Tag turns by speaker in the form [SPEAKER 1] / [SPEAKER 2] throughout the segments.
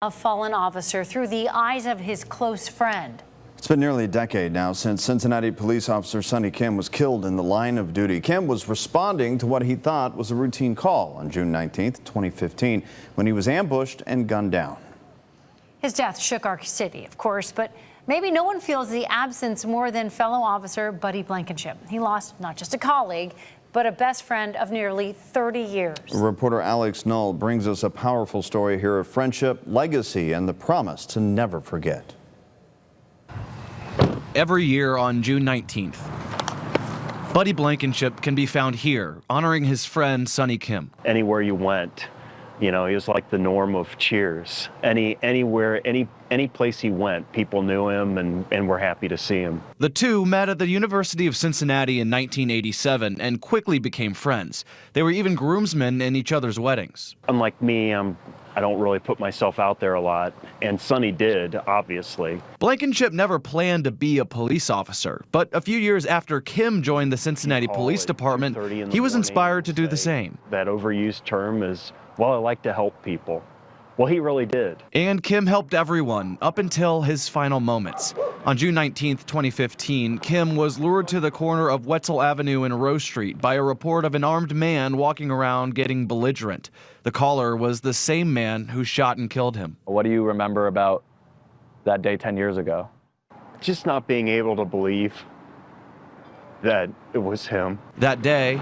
[SPEAKER 1] A fallen officer through the eyes of his close friend.
[SPEAKER 2] It's been nearly a decade now since Cincinnati police officer Sonny Kim was killed in the line of duty. Kim was responding to what he thought was a routine call on June 19th, 2015, when he was ambushed and gunned down.
[SPEAKER 1] His death shook our city, of course, but maybe no one feels the absence more than fellow officer Buddy Blankenship. He lost not just a colleague, but a best friend of nearly 30 years.
[SPEAKER 2] Reporter Alex Knoll brings us a powerful story here of friendship, legacy, and the promise to never forget.
[SPEAKER 3] Every year on June 19th, Buddy Blankenship can be found here, honoring his friend Sonny Kim.
[SPEAKER 4] Anywhere you went, you know, he was like the norm of Cheers. Anywhere, any place he went, people knew him and were happy to see him.
[SPEAKER 3] The two met at the University of Cincinnati in 1987 and quickly became friends. They were even groomsmen in each other's weddings.
[SPEAKER 4] Unlike me, I don't really put myself out there a lot, and Sonny did, obviously.
[SPEAKER 3] Blankenship never planned to be a police officer, but a few years after Kim joined the Cincinnati Police Department, he was inspired to do the same.
[SPEAKER 4] That overused term is, well, I like to help people. Well, he really did.
[SPEAKER 3] And Kim helped everyone up until his final moments. On June 19, 2015, Kim was lured to the corner of Wetzel Avenue and Rose Street by a report of an armed man walking around getting belligerent. The caller was the same man who shot and killed him.
[SPEAKER 5] What do you remember about that day 10 years ago?
[SPEAKER 4] Just not being able to believe that it was him.
[SPEAKER 3] That day,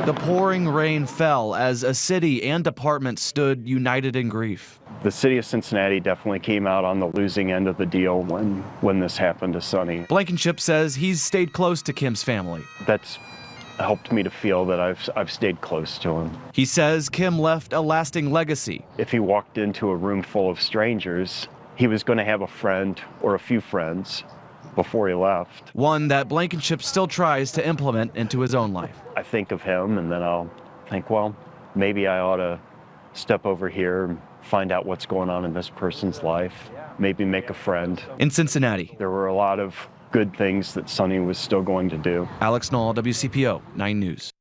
[SPEAKER 3] the pouring rain fell as a city and department stood united in grief.
[SPEAKER 4] The city of Cincinnati definitely came out on the losing end of the deal when this happened to Sonny.
[SPEAKER 3] Blankenship says he's stayed close to Kim's family.
[SPEAKER 4] That's helped me to feel that I've stayed close to him.
[SPEAKER 3] He says Kim left a lasting legacy.
[SPEAKER 4] If he walked into a room full of strangers, he was going to have a friend or a few friends before he left.
[SPEAKER 3] One that Blankenship still tries to implement into his own life.
[SPEAKER 4] I think of him and then I'll think, well, maybe I ought to step over here and find out what's going on in this person's life, maybe make a friend.
[SPEAKER 3] In Cincinnati,
[SPEAKER 4] there were a lot of good things that Sonny was still going to do.
[SPEAKER 3] Alex Knoll, WCPO 9 News.